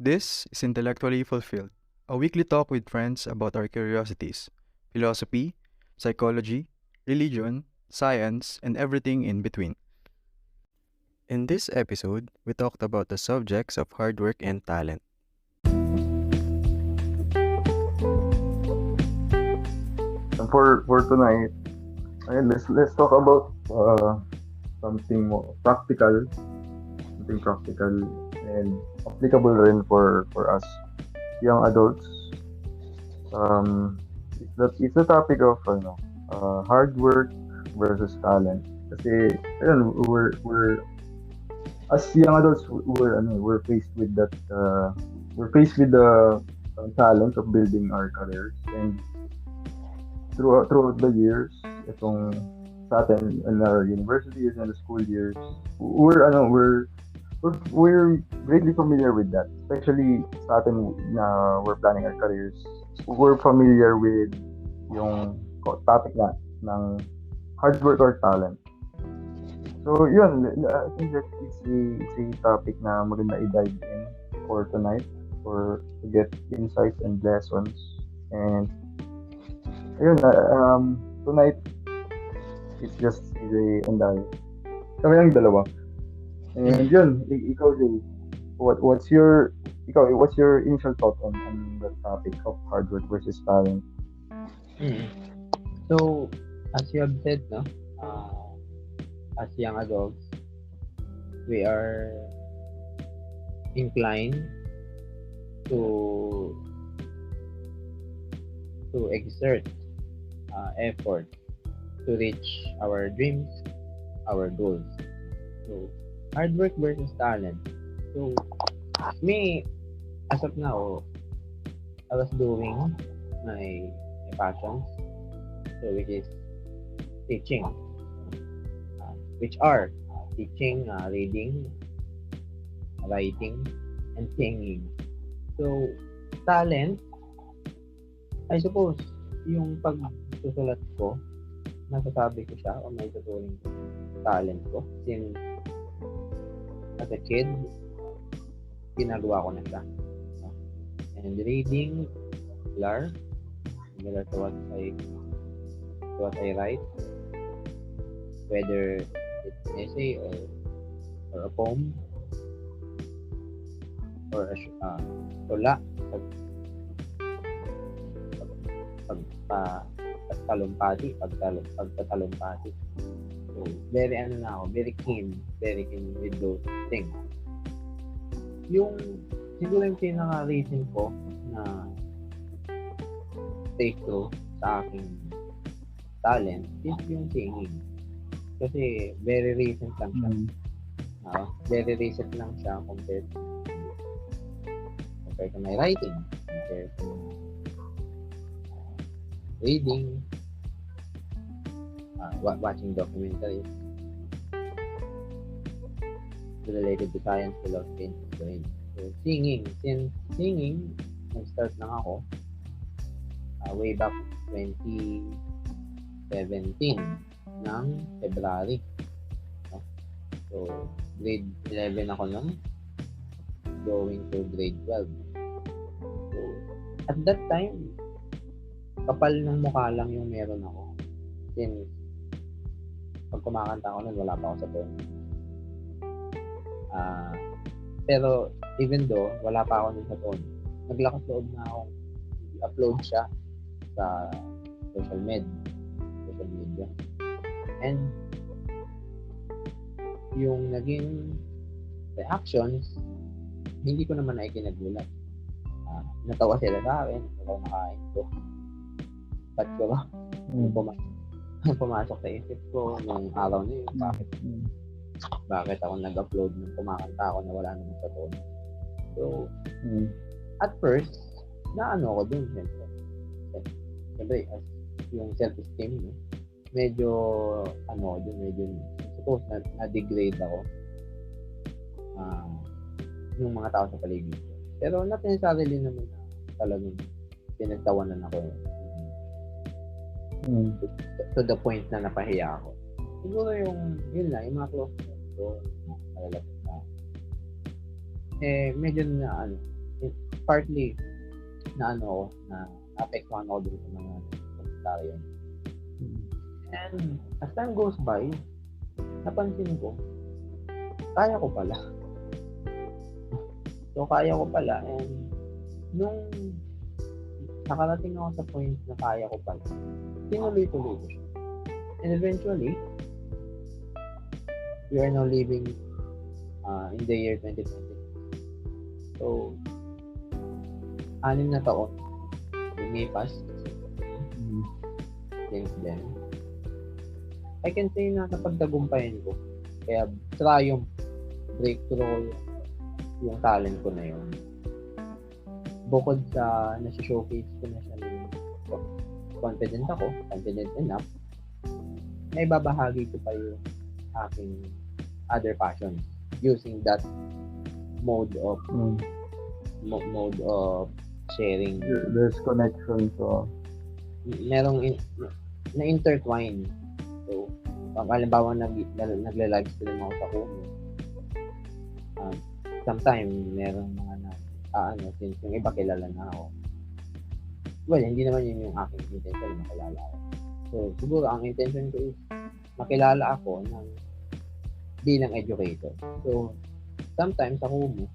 This is Intellectually Fulfilled, a weekly talk with friends about our curiosities, philosophy, psychology, religion, science, and everything in between. In this episode, we talked about the subjects of hard work and talent. And for tonight, let's talk about something more practical and applicable rin for us young adults. It's the topic of hard work versus talent. Kasi ayun, we're as young adults we're faced with that we're faced with the talent of building our careers, and throughout the years, itong sa atin in our universities and the school years, we're greatly familiar with that. Especially sa atin na we're planning our careers, we're familiar with yung topic ng hard work or talent. So yun, I think that it's a topic na maganda i-dive in for tonight, for to get insights and lessons. And ayun, tonight, it's just CJ and I. Kami lang dalawa. And yun, ikaw, Jay, what's your initial thought on the topic of hard work versus talent? So, as you have said, as young adults, we are inclined to exert effort to reach our dreams, our goals. So, hard work versus talent. So, me, as of now, I was doing my passions, so which is teaching, which are teaching, reading, writing, and singing. So, talent, I suppose, yung pagsusulat ko, masasabi ko siya o may tuturing talent ko. Since as a kid, ginagawa ko na siya. And reading, similar to what I write, whether it's an essay or a poem or a tula, pagtatalumpati. So, very keen with those things. Siguro yung pinaka-reason ko na stay true sa aking talent is yung singing. Kasi very recent lang siya. Very recent lang siya compared to my writing, compared to reading, watching documentaries related to science, philosophy, and history. So, singing, nag-start lang ako way back 2017 ng February. So, grade 11 ako nun, going to grade 12. So, at that time, kapal ng mukha lang yung meron ako. Since pag kumakanta ako nun, wala pa ako sa tone. Pero even though wala pa ako nun sa tone, naglakas loob na akong i-upload siya sa social media. And yung naging reactions, hindi ko naman na ikinagulat. Natawa sila sa akin, natawa nakain ko. Ba't ko ba? Pumasok sa isip ko nung araw na yun, bakit ako nag-upload nung kumakanta ako na wala naman sa tone. So, at first, naano ko dun, siyempre, yung self-esteem, medyo, suppose na-degrade ako yung mga tao sa paligid. Pero not necessarily naman na talagang pinagtawanan ako to the point na napahiya ako. Siguro yung mga close friends ko, malalapit na. Medyo na partly na apektuhan ako dun sa mga komentaryo. And as time goes by, napansin ko, kaya ko pala. So, kaya ko pala. And nung nakarating ako sa point na kaya ko pala, tinuloy-tuloy ko siya. And eventually, we are now living in the year 2020. So, 6 na taon lumipas since then. I can say na napagtagumpayan ko. Kaya try yung breakthrough yung talent ko na yun. Bukod sa nasi-showcase ko na siya confident enough, na ibabahagi ko pa yung aking other passions using that mode of sharing. There's connection, so Merong na-intertwine. So, pag halimbawa nagle-live stream ako sa Kumu, sometimes merong mga since yung iba kilala na ako. Well, hindi naman yun yung aking intention, makilala ako. So, siguro ang intention ko is makilala ako bilang educator. So, sometimes sa Kumu,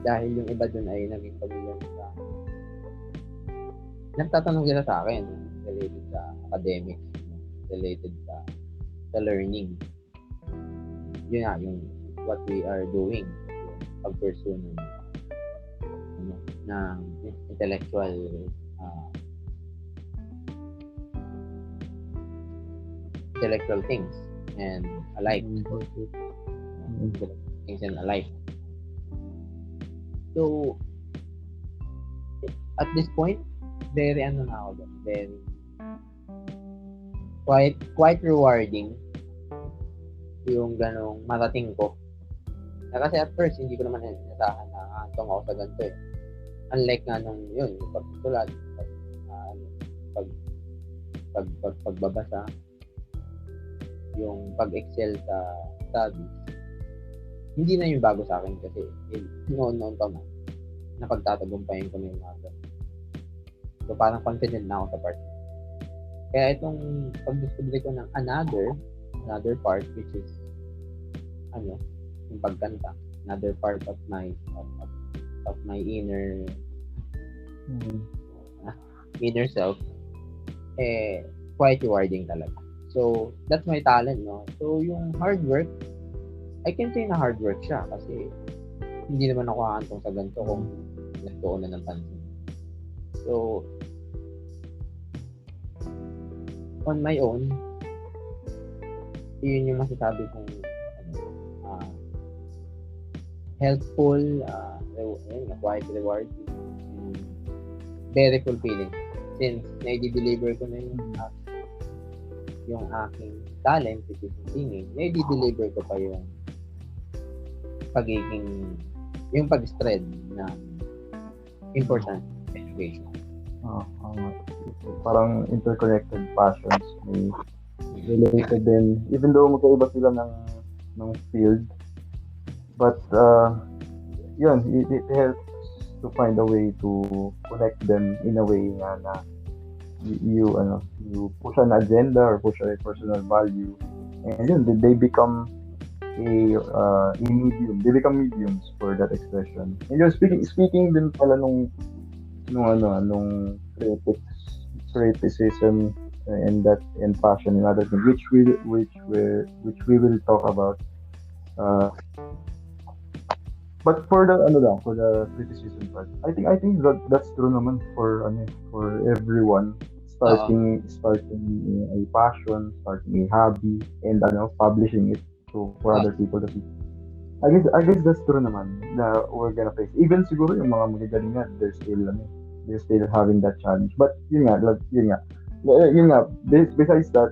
dahil yung iba dun ay naging pamilyar sa nagtatanong sila sa akin related sa academics, related sa learning. Yun nga, yung what we are doing, pag-pursue ng intellectual things and alike. Things and alike. So, at this point, very quite rewarding yung ganong marating ko. Kasi at first, hindi ko naman inasahan na hantong ako sa ganito eh. Unlike nga nung yun, yung pagsusulat, pagbabasa, yung pag-excel sa studies, hindi na yung bago sa akin kasi noon pa man, napagtatagumpayan ko na yung mga ganun. So, parang confident na ako sa part. Kaya itong pag-discover ko ng another part, which is, yung pagkanta, another part of my inner self, quite rewarding talaga. So, that's my talent, no? So, yung hard work, I can say na hard work siya kasi hindi naman ako hahantong sa ganito kung nagtuon na ng pansin. So, on my own, yun yung masasabi kong helpful, quite rewarding, and very fulfilling. Since na-deliver ko na yung aking talent, which is singing, na-deliver ko pa yung pag-spread ng important education. Parang interconnected passions, may related din, even though magkaiba sila ng field, but yun, it helps to find a way to connect them in a way na you push an agenda or push a personal value, and yun, they become a medium. They become mediums for that expression. And yun, speaking din pala nung criticism and passion and other things, which we will talk about. But for the criticism part, I think that's true naman for everyone starting a passion, starting a hobby, and publishing it for other people to see. I guess that's true naman na we're gonna face. Even siguro yung mga magagaling na, they're still having that challenge. But yun nga, besides that,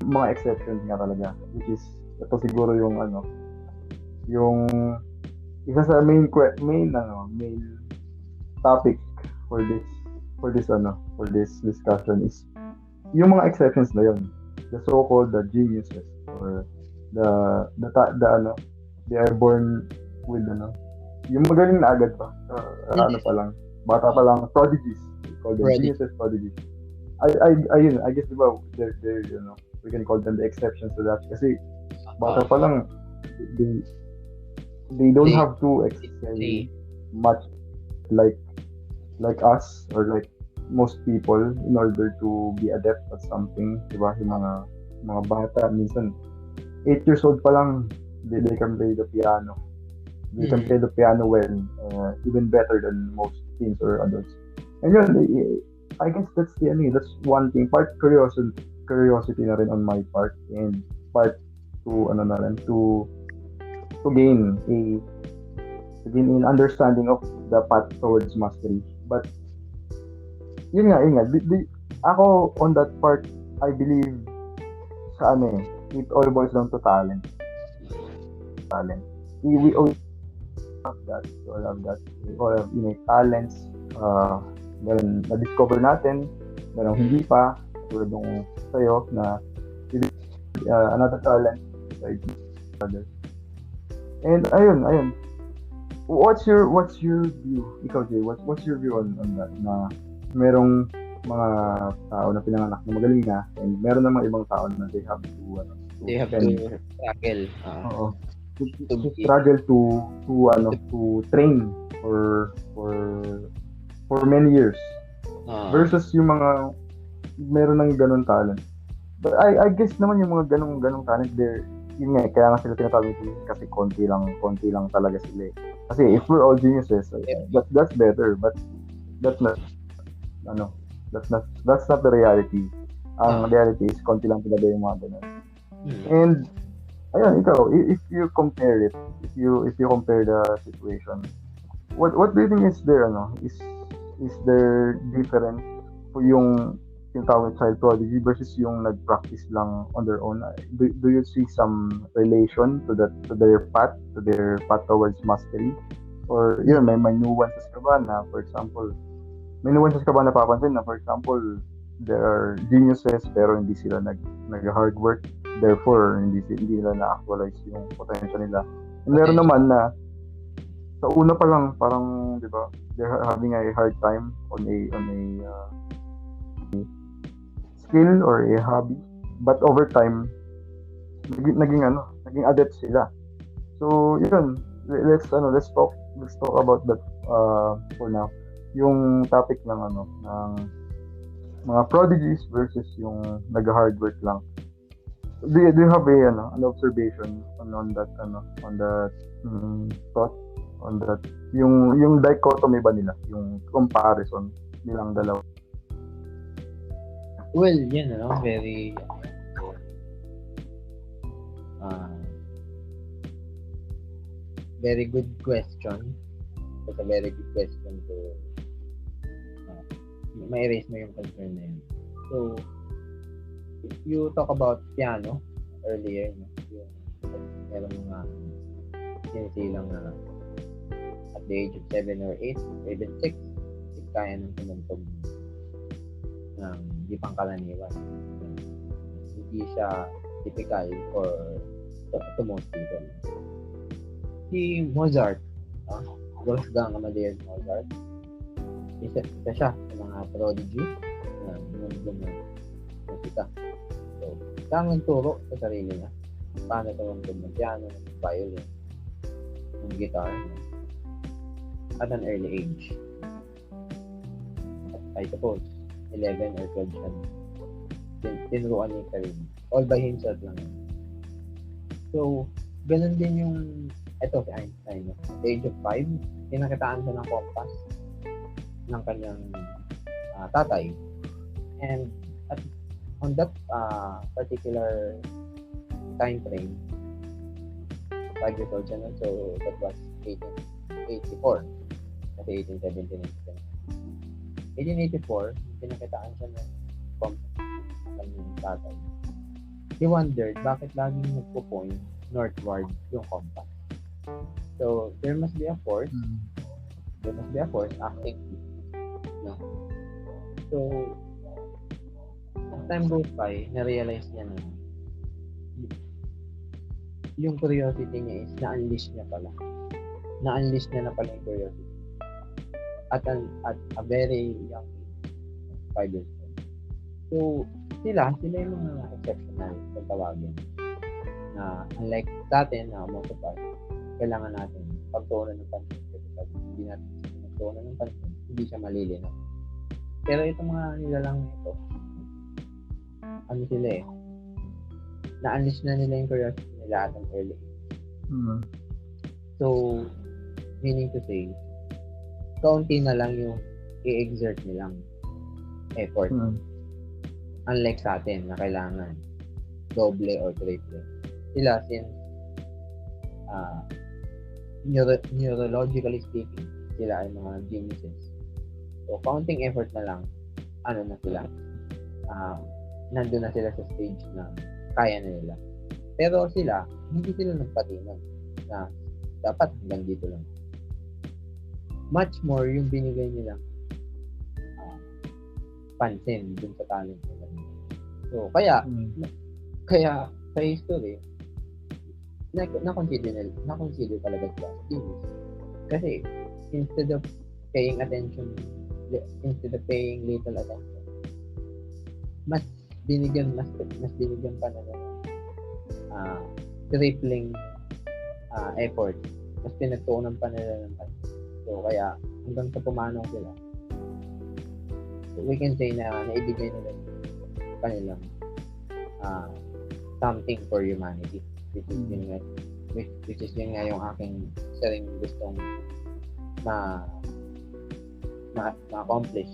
mga exceptions nga talaga, which is ito siguro yung isa sa main topic for this discussion is yung mga exceptions na yun, the so-called the geniuses, or they are born with yung magaling na agad pa. Ano pa lang, bata pa lang, prodigies. We call them geniuses, prodigies. I guess, diba, they're, you know, we can call them the exceptions to that. Kasi, bata pa lang, they don't have to excel much like us or like most people in order to be adept at something, diba? Yung mga bata, minsan, 8 years old pa lang, they can play the piano. They can play the piano well, even better than most teens or adults. And yun, I guess that's one thing. Part curiosity na rin on my part, and part to gain an understanding of the path towards mastery. But yun nga, ako on that part, I believe sa it all boils down to talent. We all have that. We all have innate talents. Meron na-discover natin, meron hindi pa, tulad nung sa'yo na another talent besides others. And ayun. What's your view? Ikaw, Jay, what's your view on that? Na merong mga tao na pinanganak na magaling na, and meron namang ibang tao na they have to struggle. To struggle to train for many years. Versus yung mga meron ng ganun talent. But I guess naman yung mga ganung talent, yun nga, kaya nga sila tinatawag kasi konti lang talaga sila eh. Kasi if we're all geniuses, that's better, but that's not the reality. Ang reality is konti lang talaga yung mga ganun. And ayun, ikaw, if you compare it, if you compare the situation, what do you think is there is there difference for yung tawag child prodigy versus yung nag-practice lang on their own? Do you see some relation to their path towards mastery? Or yun, may nuances ka ba na, for example, napapansin na, for example, there are geniuses pero hindi sila nag-hard work, therefore hindi nila na-actualize yung potential nila. And meron naman na sa una pa lang parang, 'di ba, they're having a hard time on a skill or a hobby, but over time naging adept sila. So yun, let's talk about that for now. Yung topic ng mga prodigies versus yung nag-hard work lang. Do you have an observation on that thought on that, yung dichotomy ba nila, yung comparison nilang dalawa? Well, yun very very good question. It's a very good question to may raise mo yung concern na yun. So, if you talk about piano earlier, yung meron mga sinisilang na at the age of 7 or 8 or even 6, kaya nang tumugtog ng di pangkaraniwan. Hindi siya typical to most people. Si Mozart, Wolfgang Amadeus Mozart, isa siya sa mga prodigy na mundo ng musika. So, siyang nagturo sa sarili niya paano tumugtog ng piano, ng violin, ng guitar at an early age. I suppose 11 or 12 siya tinuruan niya yung sarili. All by himself lang. So, ganun din yung si Einstein. At the age of 5, pinakitaan siya ng compass ng kanyang tatay. And on that particular time frame, 5 years old siya nun, so that was 1884. Kasi 1817. 1884, pinakitaan siya ng compass ng kanyang tatay. He wondered bakit laging nagpo-point northward yung compass. So, there must be a force. There must be a force acting. No? So, as time goes by, na-realize niya na yung curiosity niya is na-unleash niya pala. na-unleash na pala yung curiosity. At a very young age, 5 years old. So, sila yung mga exceptional kung tawagin. Na unlike sa atin, na most of us, kailangan natin pagtuunan ng pansin. Kasi pag hindi natin pagtuunan ng pansin, hindi siya malilinaw. Pero itong mga nilalang na ito, ano sila na-unleash na nila yung curiosity nila at an early age. So, meaning to say, kaunti na lang yung i-exert nilang effort. Unlike sa atin na kailangan doble or triple. Sila, since neurologically speaking, sila ay mga geniuses. So, counting effort na lang, na sila, nandun na sila sa stage na kaya na nila. Pero sila, hindi sila nagpatinag na dapat hanggang dito lang. Much more yung binigay nila pansin dun sa talent nila. So, kaya sa history, na-consider talaga sila genius. Kasi, instead of paying little attention, mas binigyan pa na tripling effort. Mas pinagtuunan pa nila ng pansin. So, kaya, hanggang sa pumanong sila, we can say na naibigay nila kanilang something for humanity, which is yun nga yung aking isa rin gustong ma-accomplish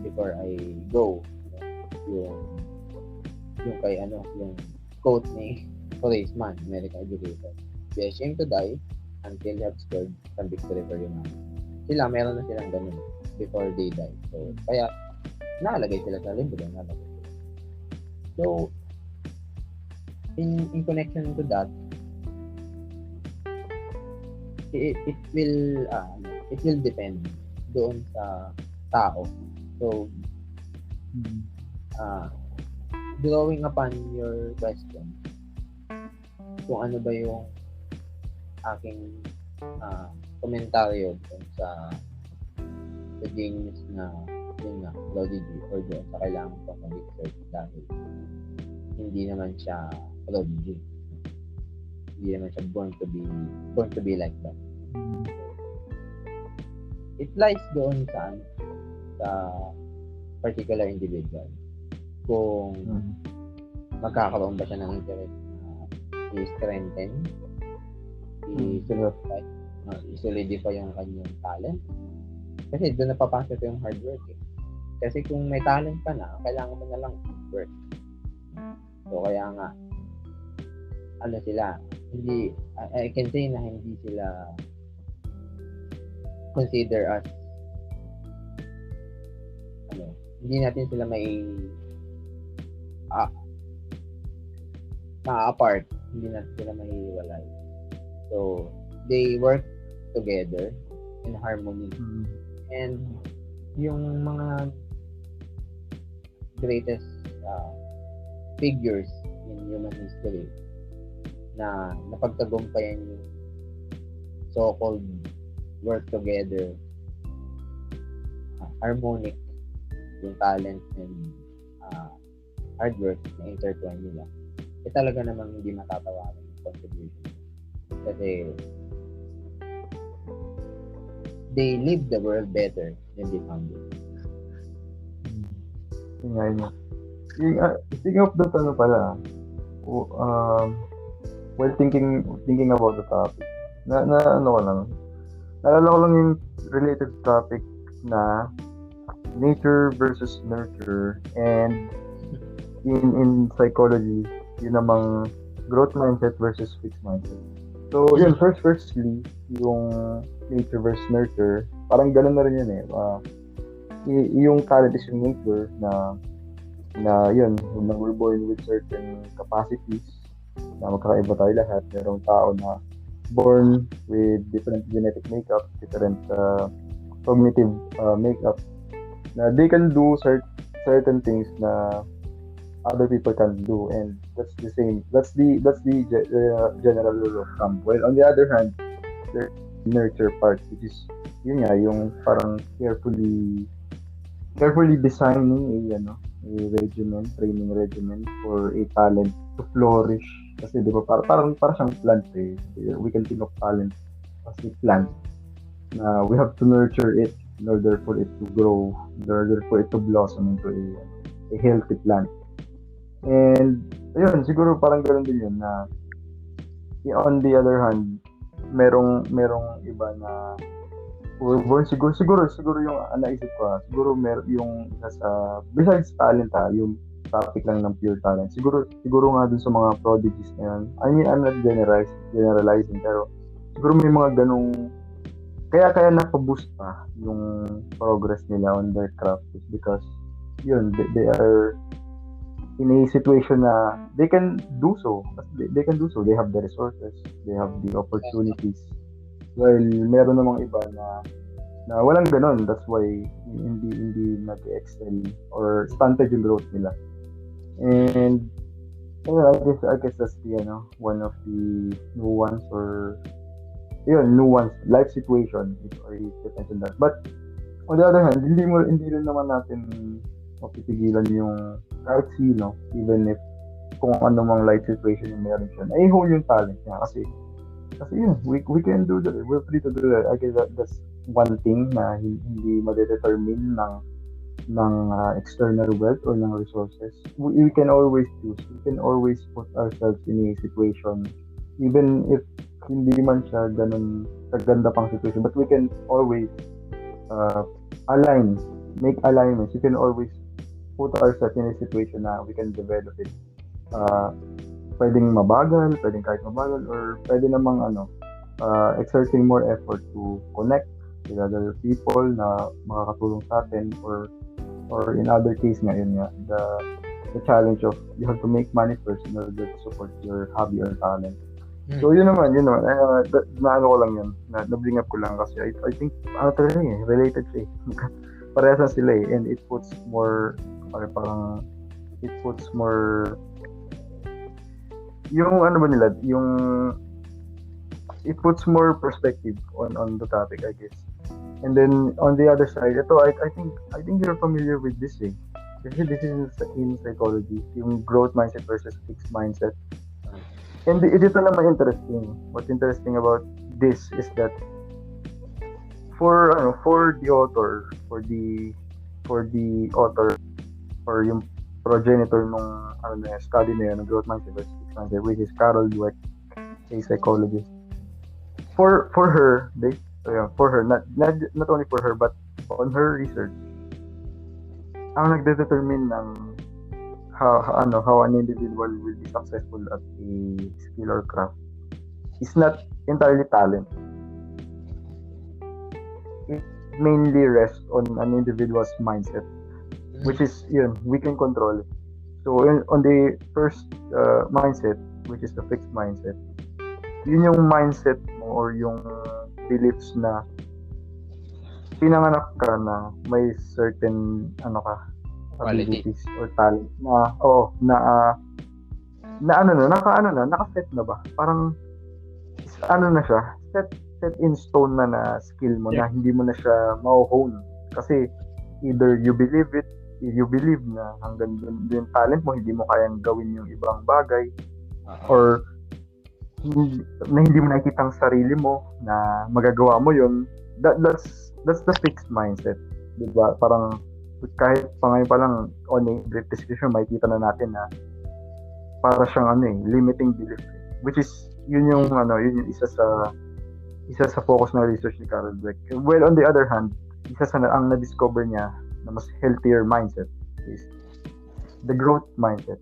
before I go. Yung kay yung quote ni Horace Mann, American educator. Be ashamed to die until you have scored some victory for humanity. Sila, meron na silang ganun before they die. So, kaya nalagay sila sa libro. So, in connection to that, it will depend doon sa tao. So, drawing upon your question, kung ano ba yung aking komentaryo doon sa genius na yun nga, prodigy, or doon sa kailangan pang mag-research dahil hindi naman siya prodigy. Hindi naman siya born to be like that. It lies doon sa particular individual. Kung magkakaroon ba siya ng interest na i-strengthen, i-solidify yung kanyang talent. Kasi doon napapasok yung hard work. Kasi kung may talent ka na, kailangan mo na lang work. So, kaya nga, sila, hindi, I can say na hindi sila consider as, hindi natin sila may ma-apart, hindi natin sila may hiwalay. So, they work together in harmony. And yung mga greatest figures in human history na napagtagumpayan yung so-called work together, harmonic yung talent and hard work na intertwine nila, talaga namang hindi matatawaran yung contribution. Kasi they leave the world better than they found it. Speaking of that, while thinking about the topic, naalala ko lang yung related topic na nature versus nurture, and in psychology, yun namang growth mindset versus fixed mindset. So, yun, firstly, yung nature versus nurture, parang ganun na rin yun yung talent is yung nature na yun, when we're born with certain capacities na magkakaiba tayo lahat. Merong tao na born with different genetic makeup, different cognitive makeup, na they can do certain things na other people can do, and that's the same. That's the general rule of thumb. Well, on the other hand, nurture part, which is yun nga yung parang carefully designing a regimen, training regimen for a talent to flourish. Kasi di ba parang siyang plant eh. We can think of talent as a plant na we have to nurture it in order for it to grow, in order for it to blossom into a healthy plant. And ayun, siguro parang ganoon din yun na on the other hand, merong iba na born siguro yung naisip ko siguro yung isa sa besides talent yung topic lang ng pure talent. Siguro nga dun sa mga prodigies na yun. I mean, I'm not generalizing pero siguro may mga ganong kaya napaboost pa yung progress nila on their craft is because yun, they are in a situation na they can do so. They can do so. They have the resources. They have the opportunities. Well, meron namang iba na walang ganon. That's why hindi nag-excel or stunted yung growth nila. And I guess that's the one of the nuance or nuance life situation if it depends on that. But on the other hand, hindi rin naman natin mapipigilan yung kahit sino, even if kung ano mang life situation yung meron siya, ay hone yung talent niya kasi yun, we can do that. We're free to do that. I guess that's one thing na hindi ma-determine ng external wealth or ng resources. We can always choose. We can always put ourselves in a situation even if hindi man siya ganun kaganda pang situation, but we can always make alignments. You can always put ourselves in a situation na we can develop it. Pwedeng mabagal, pwedeng kahit mabagal, or pwede namang exerting more effort to connect with other people na makakatulong sa atin, or in other case nga yun nga the challenge of you have to make money first in order to support your hobby or talent. So yun naman naano ko lang yun, na-bring up ko lang kasi I think talaga related siya parehas na sila and it puts more yung it puts more perspective on the topic, I guess. And then on the other side, I think you're familiar with this kasi this is in psychology, yung growth mindset versus fixed mindset. And ito naman interesting. What's interesting about this is that for the author or yung progenitor nung study na yun, ng growth mindset versus fixed mindset, which is Carlo, a psychologist. For her, not only for her but on her research, ang nagdetermine ng how an individual will be successful at a skill or craft is not entirely talent. It mainly rests on an individual's mindset, which is we can control it. So on the first mindset, which is the fixed mindset, yun yung mindset mo or yung beliefs na pinanganak ka na may certain abilities or talent naka-set na ba? Parang na siya, set in stone na skill mo na hindi mo na siya ma-hone kasi either you believe na hanggang dun yung talent mo, hindi mo kayang gawin yung ibang bagay, or hindi mo nakikita ang sarili mo na magagawa mo yun. That's the fixed mindset, diba? Parang kahit ngayon pa lang on a brief description, makikita na natin na para siyang limiting belief, which is yun yung isa sa focus ng research ni Carol Dweck. Well, on the other hand, isa sa ang na-discover niya na mas healthier mindset is the growth mindset,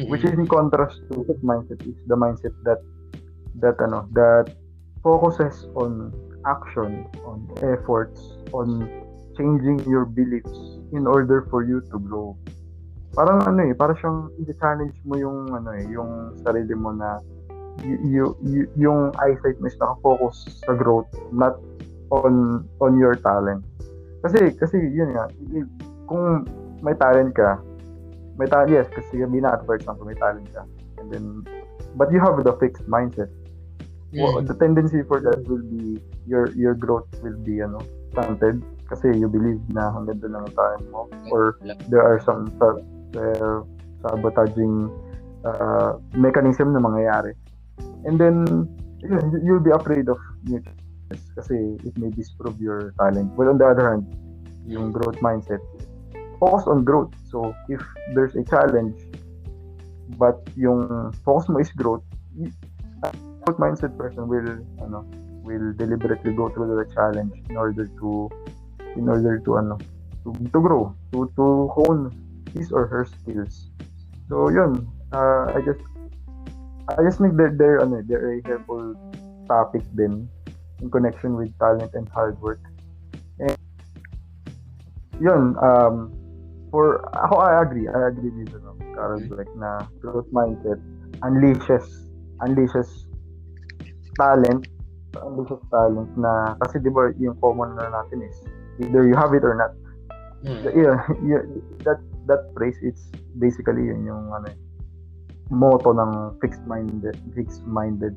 which is in contrast to that mindset is the mindset that focuses on action, on efforts, on changing your beliefs in order for you to grow. Parang para siyang i-challenge mo yung yung sarili mo na yung eyesight mo is naka-focus sa growth, not on your talent. Kasi yun nga, kung may talent, yes, kasi sabihin na for example may talent ka, and then but you have the fixed mindset. the tendency for that will be your growth will be stunted kasi you believe na hanggang doon lang ang time mo, or there are some sabotaging mechanism na mangyayari, and then you'll be afraid of new challenges kasi it may disprove your talent. Well, on the other hand, yung growth mindset, focus on growth. So if there's a challenge but yung focus mo is growth, growth mindset person will deliberately go through the challenge in order to grow, to hone his or her skills. So yun, I just think that they're a helpful topic din in connection with talent and hard work. And yun, for ako, I agree with Carl, like na growth mindset unleashes talent na, kasi di ba yung common na natin is either you have it or not. That phrase, it's basically yun yung motto ng fixed minded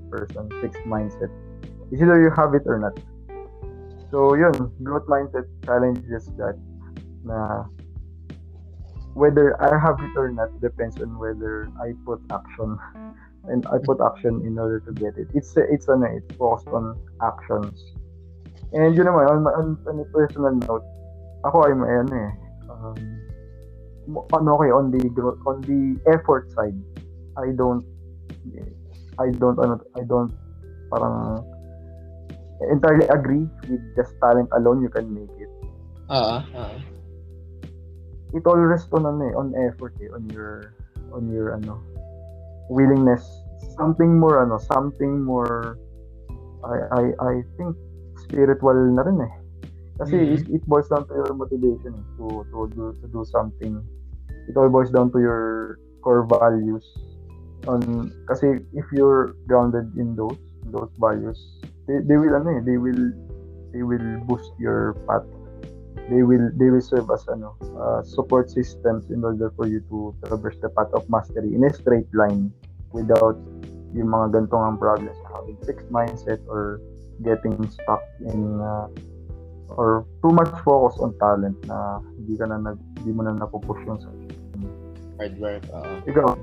person, fixed mindset. It's either you have it or not. So yun, growth mindset challenges that na whether I have it or not depends on whether I put action and I put action in order to get it. It's focused on actions. And yun naman, on a personal note, ako ay on the effort side, I don't parang entirely agree with just talent alone you can make it. It all rests on effort, on your willingness, something more I think spiritual na rin kasi it boils down to your motivation to do something. It all boils down to your core values. Kasi if you're grounded in those values, they will boost your path. They will serve as support systems in order for you to traverse the path of mastery in a straight line without yung mga gantong ang problems, having fixed mindset or getting stuck in or too much focus on talent na hindi mo na napupush yung hard work. Ikaw,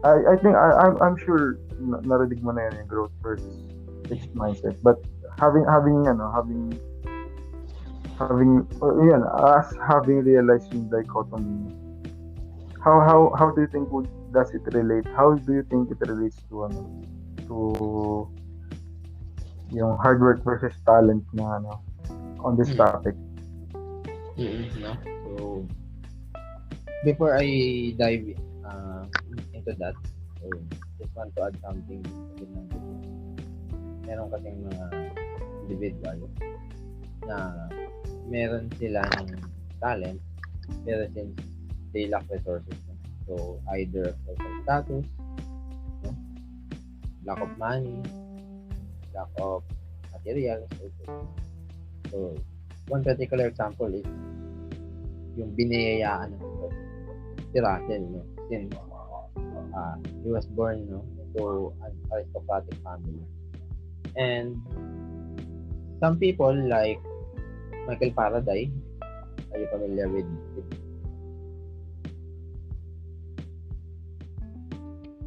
I think I'm sure narinig mo na yan yung growth versus fixed mindset, but having realized yung dichotomy, how do you think does it relate? How do you think it relates to yung hard work versus talent na on this topic? So before I dive into that, so just want to add something. Meron kasing mga individual na meron silang talent pero since they lack resources, so either social status, lack of money, lack of materials. So one particular example is yung biniyayaan si Russell, since he was born to an aristocratic family, and some people like Michael Faraday. Are you familiar with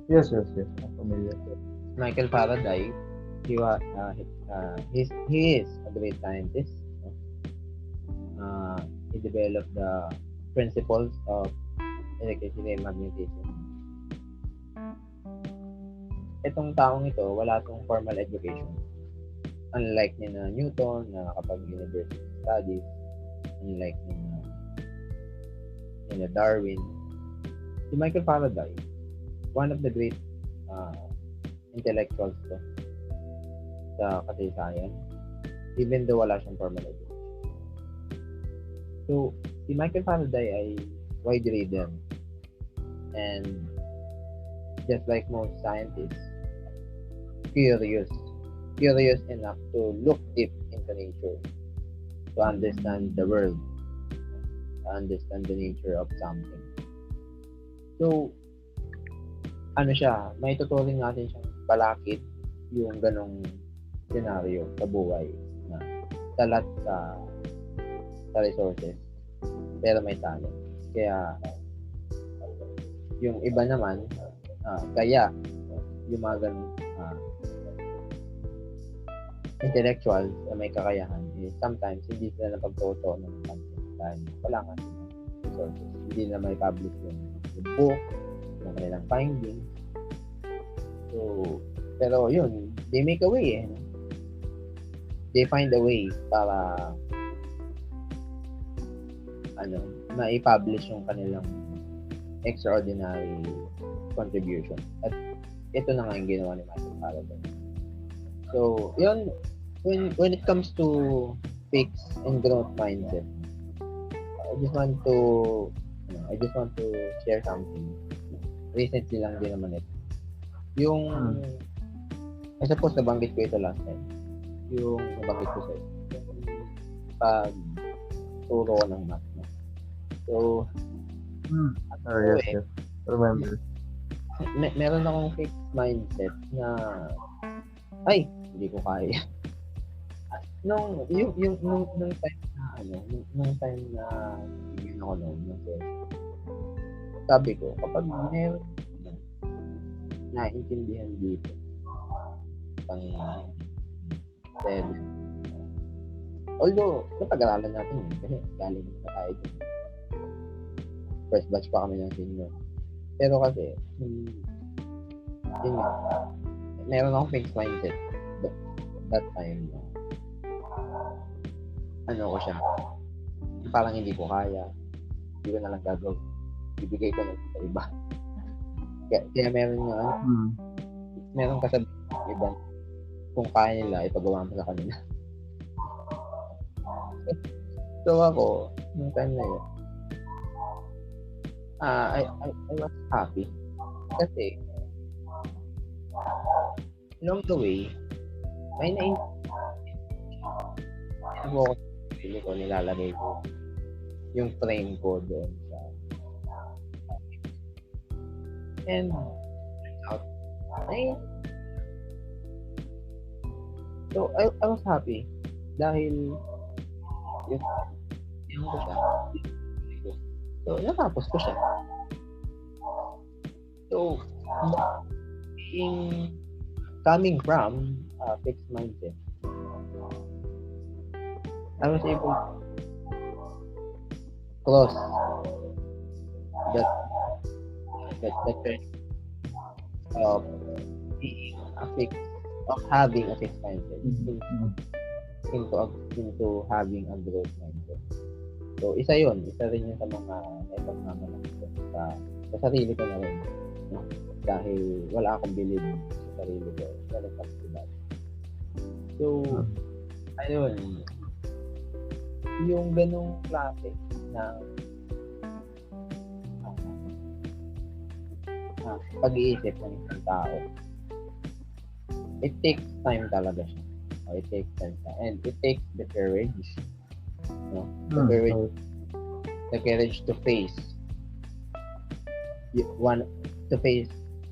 Yes, I'm familiar. Michael Faraday? He was he is a great scientist. He developed the principles of electricity and magnetism. Itong taong ito, wala tong formal education. Unlike ni na Newton na kapag university studies, unlike ni na Darwin, si Michael Faraday, one of the great intellectuals sa kasaysayan, even though wala siyang formal education. So, si Michael Faraday ay wide reader, and just like most scientists, curious enough to look deep into nature, to understand the world, to understand the nature of something. So, ano siya, may tuturing natin siyang balakid yung ganong scenario sa buhay na salat sa resources pero may talent. Kaya yung iba naman kaya yung mga ganong intellectual na may kakayahan is sometimes hindi sila napagtuto ng content dahil wala nga sila resources. Hindi na may publish yung book, yung kanilang findings. So, pero yun, they make a way They find a way para mai-publish yung kanilang extraordinary contribution. At ito na nga yung ginawa ni Michael Carlo. So, yun, when it comes to fixed and growth mindset, I just want to share something. Recently lang din naman ito. Yung, I suppose nabanggit ko ito last time. Yung nabanggit ko sa'yo. Pag turo ko ng math. So, yes. Remember. Meron akong fixed mindset na hindi ko kaya. Nung time na bigyan ako ng sabi ko, kapag meron naiintindihan dito pang 7, although napag-aralan natin kasi galing na tayo dun. First batch pa kami ng senior, pero kasi meron akong fixed mindset that time ko siya, parang hindi ko kaya, hindi ko na lang gagawin, bibigay ko na sa iba. Kaya meron kasabi ng iba kung kaya nila ipagawa mo sa kanila. So ako nung time na yun, I was happy kasi along the way may pili ko, nilalagay ko yung frame ko doon sa and out so I was happy dahil yung ko siya, so natapos ko siya. So coming from a fixed mindset, I was able to cross that of being a fixed, of having a fixed mindset into having a growth mindset. So isa rin yun sa mga naipagmamalaki ko sa sarili ko na rin, dahil wala akong believe sa sarili ko when it comes to that. So ayun, yung ganong klase ng pag-iisip ng isang tao, it takes time talaga siya. It takes time and it takes the courage, the courage to face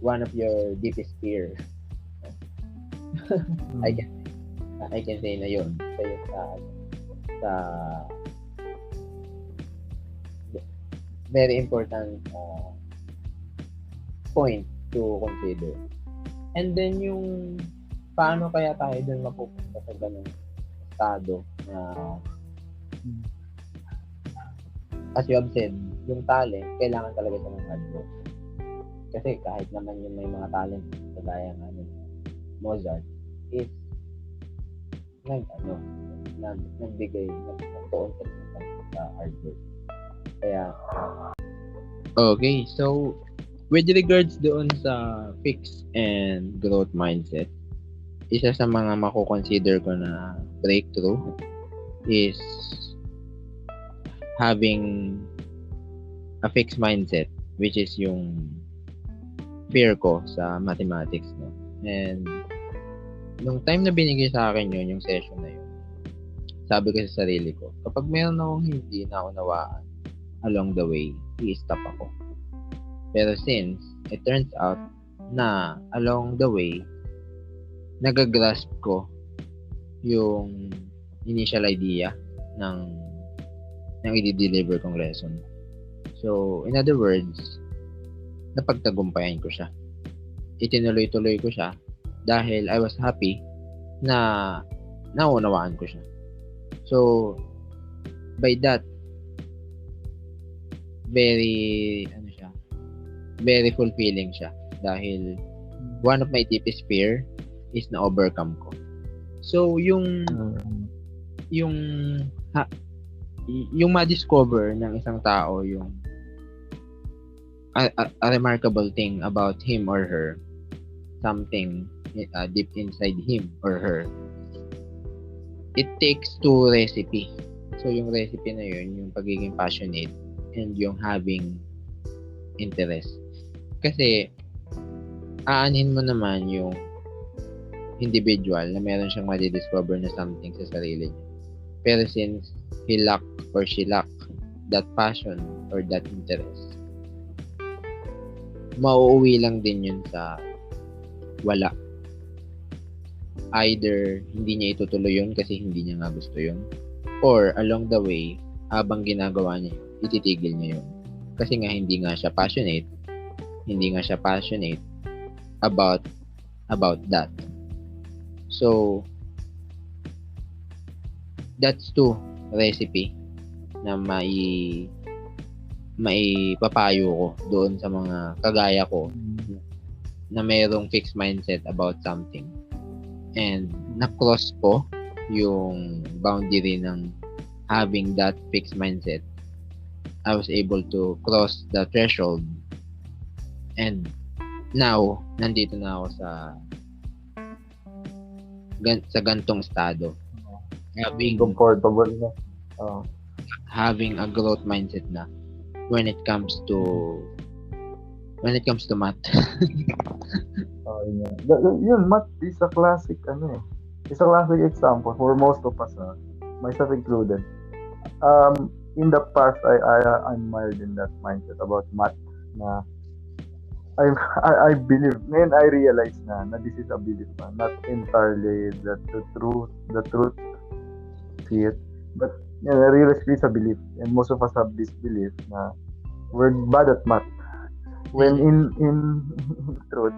one of your deepest fears. I can say na yun sa very important point to consider. And then yung paano kaya tayo dun mapupunta sa ganung estado na as you have said, yung talent kailangan talaga siya ng hard work. Kasi kahit naman yung may mga talent kagaya nga ng Mozart is nagbigay nagtuon sa hard work. Kaya okay, so with regards doon sa fixed and growth mindset, isa sa mga mako-consider ko na breakthrough is having a fixed mindset, which is yung fear ko sa mathematics, no? And nung time na binigay sa akin yun, yung session na yun, sabi ko sa sarili ko, kapag meron akong hindi naunawaan along the way, i-stop ako. Pero since it turns out na along the way, nagagrasp ko yung initial idea ng i-deliver kong lesson. So, in other words, napagtagumpayan ko siya. Itinuloy-tuloy ko siya dahil I was happy na naunawaan ko siya. So, by that, very fulfilling siya dahil one of my deepest fear is na-overcome ko. So, yung ma-discover ng isang tao yung a remarkable thing about him or her, something deep inside him or her, it takes two recipe. So, yung recipe na yun, yung pagiging passionate and yung having interest. Kasi, aanhin mo naman yung individual na meron siyang madidiscover na something sa sarili niya. Pero since he lacked or she lacked that passion or that interest, mauuwi lang din yun sa wala. Either hindi niya itutuloy yun kasi hindi niya nga gusto yun, or along the way, habang ginagawa niya yun, ititigil niya yun. Kasi nga hindi nga siya passionate about that. So, that's two recipe na maipapayo ko doon sa mga kagaya ko na mayroong fixed mindset about something. And na-cross ko yung boundary ng having that fixed mindset. I was able to cross the threshold. And now, nandito na ako sa gantong estado. Having comfortable na. Having a growth mindset na when it comes to math. Yun, math is a classic it's a classic example for most of us, myself included. In the past, I'm mired in that mindset about math na I believe, ngayon I realize na this is a belief, not entirely the truth see it, but I realize it's a belief, and most of us have this belief na we're bad at math, when in truth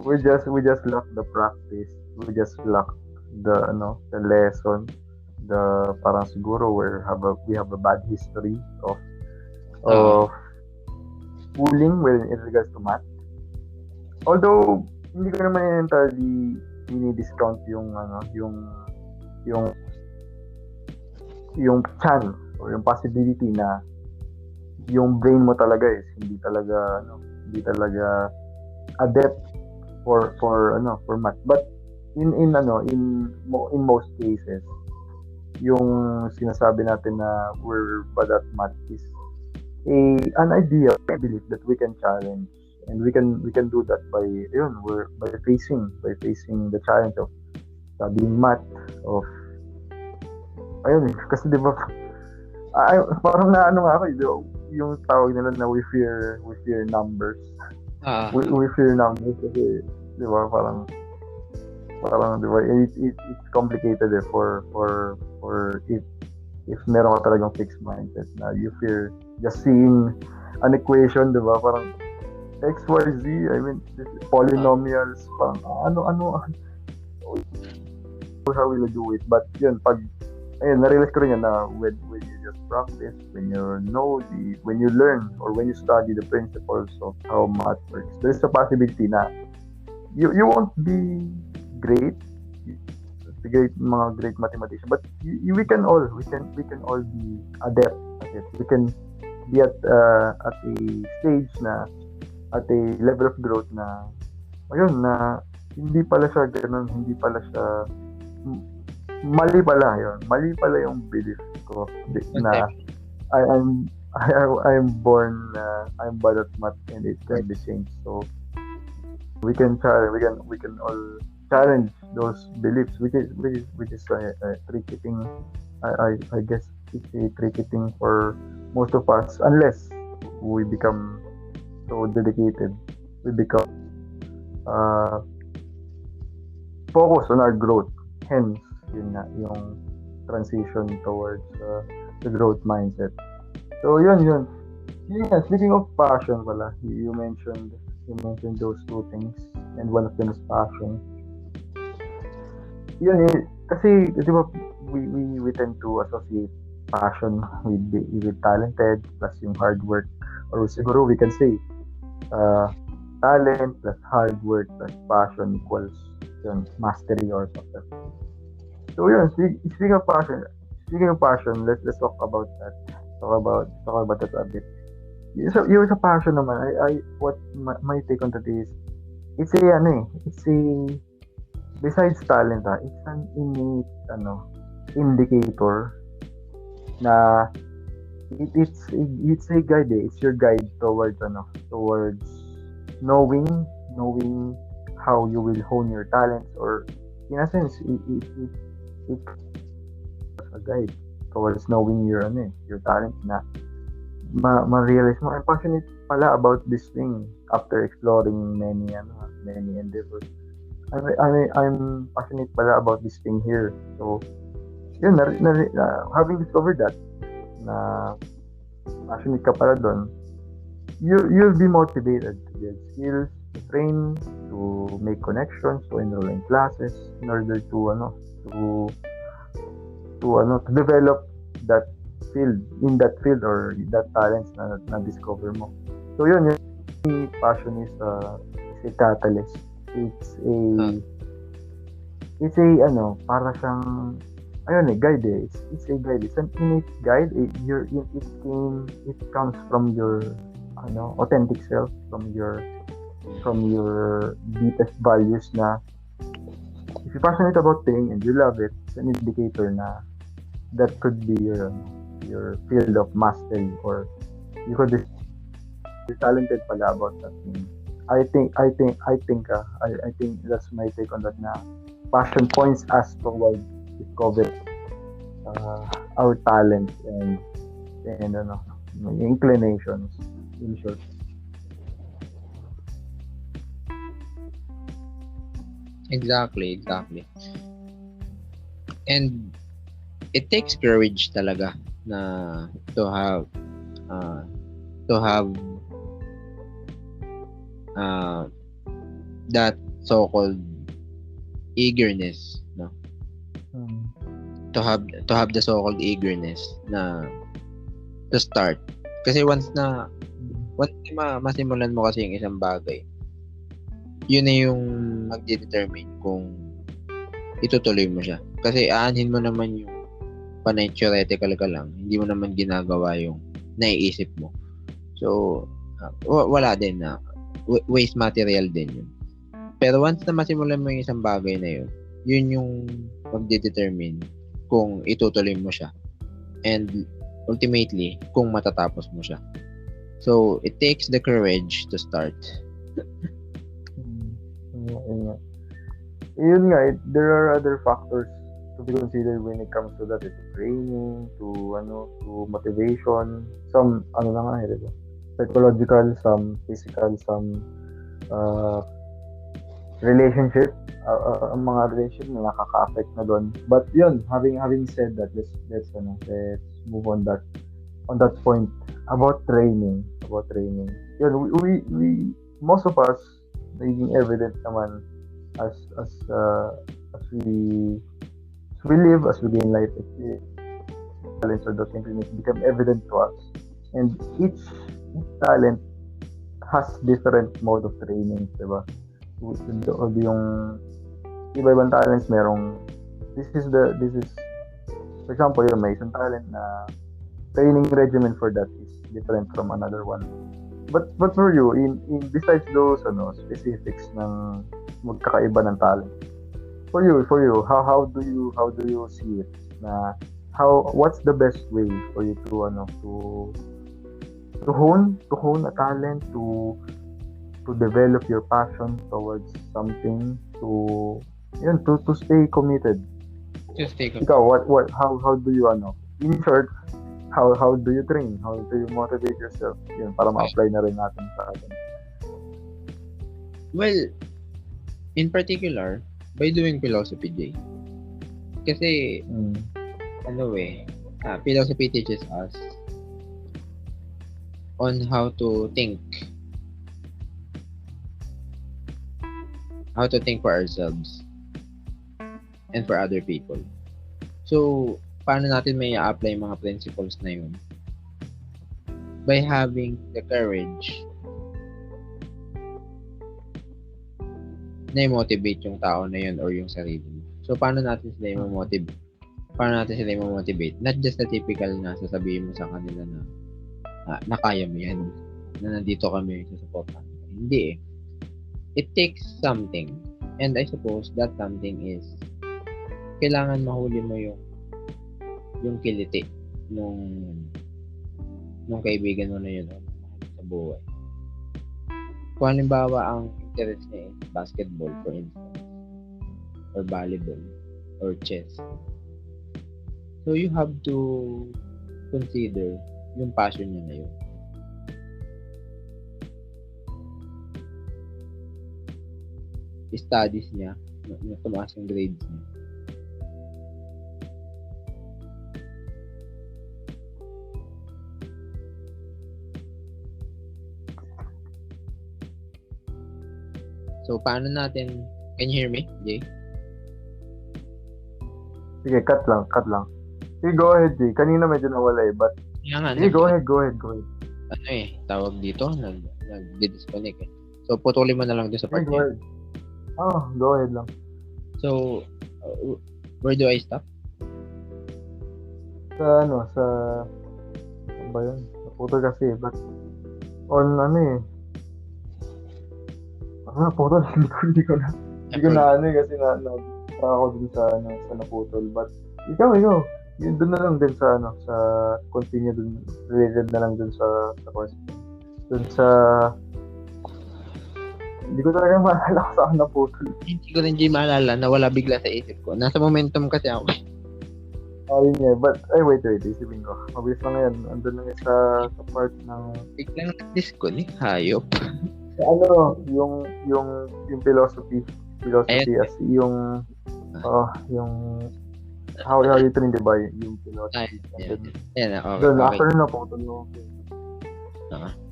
we just lack the practice, we just lack the lesson, the parang siguro we have a bad history of schooling when in regards to math. Although hindi ko naman entirely discount yung chance or yung possibility na yung brain mo talaga is hindi talaga adept for math. But in most cases, yung sinasabi natin na we're bad at math is an idea, I believe, that we can challenge, and we can do that by facing the challenge of studying math, kasi di ba parang nga ako, yung tawag nila na we fear numbers. We fear numbers kasi di ba parang di ba it's complicated for if meron ka talagang fixed mindset na you fear just seeing an equation, di ba? Parang XYZ, I mean, polynomials, parang how will I do it? But yun, na-realize ko rin yan na when you just practice, when you learn or when you study the principles of how math works, there's a possibility na you won't be great mathematician, but we can all be adept at it. We can be at a stage na at a level of growth na hindi pala siya ganun, hindi pala siya mali pala yung belief ko na I'm born I'm bad at math and it can be changed. So we can all challenge those beliefs, which is a tricky thing. I guess it's a tricky thing for most of us, unless we become so dedicated. We become focus on our growth. Hence, yun na, yung transition towards the growth mindset. So, yun. Yeah, speaking of passion pala, you mentioned those two things, and one of them is passion. Yun, kasi, di ba, we tend to associate passion with talented plus yung hard work, or siguro we can say talent plus hard work plus passion equals yun, mastery or something. So yun, speaking of passion, let's talk about that. Talk about that a bit. Yung sa passion naman, what my take on that is, it's a besides talent, it's an innate indicator na it's a guide, it's your guide towards knowing how you will hone your talents, or in a sense it's a guide towards knowing your talent, na ma-realize mo I'm passionate pala about this thing after exploring many endeavors. I'm passionate pala about this thing here. So yun, having discovered that na passionate ka pala doon, you'll be motivated to build skills, to train, to make connections, to enroll in classes in order to develop that field or that talents na discover mo. So yun, yung passion is a catalyst. It's a para siyang guide. It's a guide. It's an innate guide. It comes from your authentic self, from your deepest values, na if you're passionate about thing and you love it, it's an indicator na that could be your field of mastery, or you could be talented pala about that thing. I think that's my take on that, na passion points us toward discover our talents and inclinations, in short. Exactly. And it takes courage talaga na to have that so-called eagerness, no? To have the so-called eagerness na to start. Kasi once na masimulan mo kasi yung isang bagay, yun na yung magde-determine kung itutuloy mo siya. Kasi aanhin mo naman yung panay theoretical ka lang, hindi mo naman ginagawa yung naiisip mo. So, wala din na waste material din yun. Pero once na masimulan mo yung isang bagay na yun, yun yung magde-determine kung itutuloy mo siya. And ultimately, kung matatapos mo siya. So, it takes the courage to start. Yun nga, there are other factors to be considered when it comes to that. It's training, to motivation, some psychological, some physical, some relationship, ang mga relationship na nakaka-affect na doon. But yun, having said that, let's move on that point about training. Yun, we most of us, naging evident naman as we live, as we gain life experience, or those inclinations become evident to us, and each talent has different mode of training, diba? Yung iba-ibang talents, merong this is for example, yun, may isang talent na training regimen for that is different from another one. But for you, in besides those specifics ng magkakaiba ng talent, for you, how do you see it, na what's the best way for you to hone a talent, to develop your passion towards something, to stay committed? Ikaw, how do you in short, how do you train? How do you motivate yourself? Yun, para ma-apply na rin natin sa atin. Well, in particular, by doing philosophy, Jay. Kasi, philosophy teaches us on how to think for ourselves and for other people. So, paano natin may apply mga principles na yun? By having the courage na i-motivate yung tao na yun or yung sarili mo. So, paano natin sila i-motivate? Not just the typical na sasabihin mo sa kanila na kaya mo yan, na nandito kami sa support. Hindi eh. It takes something. And I suppose that something is kailangan mahuli mo yung kiliti nung kaibigan mo na yun sa buhay. Kung halimbawa ang interest niya is basketball, for instance, or volleyball, or chess. So, you have to consider yung passion niya na yun. Studies niya, na tumaas yung grades niya. So, paano natin... Can you hear me, Jay? Sige, cut lang. Sige, go ahead, Jay. Kanina medyo nawala eh, but... Sige, go ahead. Ano eh, tawag dito, nag-disconnect eh. So, putulin mo na lang doon sa part niya. Go ahead lang. So, where do I stop? Ano ba yun? Naputol kasi, but... On naputol. Hindi ko na kasi ako dun sa naputol. But, ikaw. Yun dun na lang din sa continue dun, related na lang dun sa course. Dun sa, hindi ko talaga maalala kung saan naputol. Hindi ko rin maalala, nawala bigla sa isip ko. Nasa momentum kasi ako. Yun nga. But, wait, isipin ko. Mabilis lang ngayon. Andun lang sa part ng... Biglang disconnect, hayop. Yung philosophy as yung how you train, diba? Yung philosophy. Okay. Doon, after na po,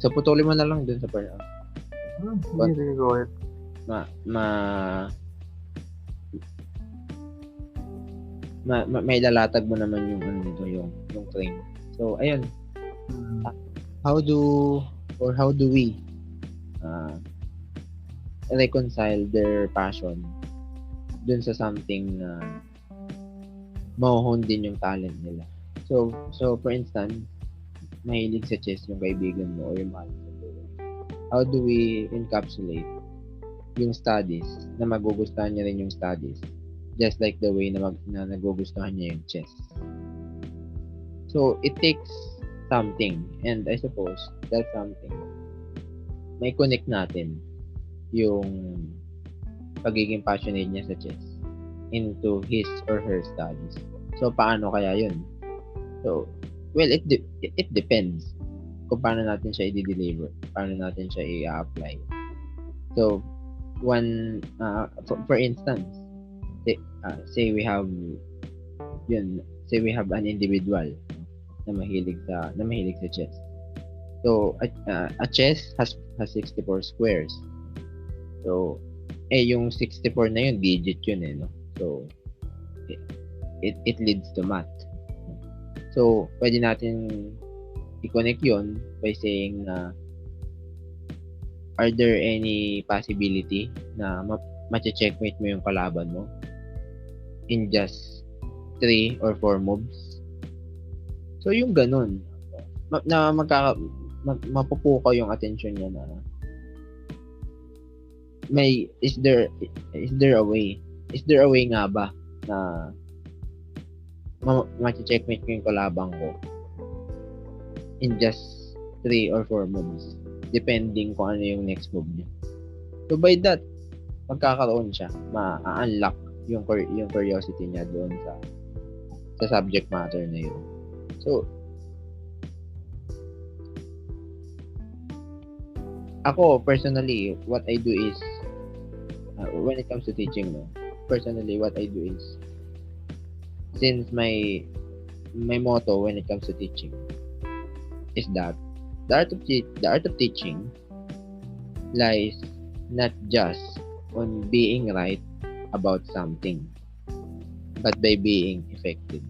so, putulin mo na lang dun sa part. Sige, go ahead. May lalatag mo naman yung train. So, ayun. How do we reconcile their passion dun sa something na mahuhon din yung talent nila. So for instance, mahilig sa chess yung kaibigan mo o yung mahal sa buhay. How do we encapsulate yung studies na magugustuhan niya rin yung studies just like the way na nagugustuhan niya yung chess? So, it takes something, and I suppose that something may connect natin yung pagiging passionate niya sa chess into his or her studies. So, paano kaya yun? So, well, it depends kung paano natin siya i-deliver, paano natin siya i-apply. So, for instance, say we have an individual na mahilig sa chess. So, a chess has 64 squares. So, yung 64 na yun, digit yun no? So, it leads to math. So, pwede natin i-connect yun by saying na are there any possibility na ma-checkmate mo yung kalaban mo in just 3 or 4 moves? So, yung ganun, na mapupukaw yung attention niya na is there a way nga ba na ma-checkmate ko yung kalabang ko in just 3 or 4 moves depending kung ano yung next move niya. So by that, magkakaroon siya, ma-unlock yung curiosity niya doon sa subject matter na yun. So ako personally, what I do is when it comes to teaching, no, personally, what I do is, since my motto when it comes to teaching is that the art of teaching lies not just on being right about something, but by being effective.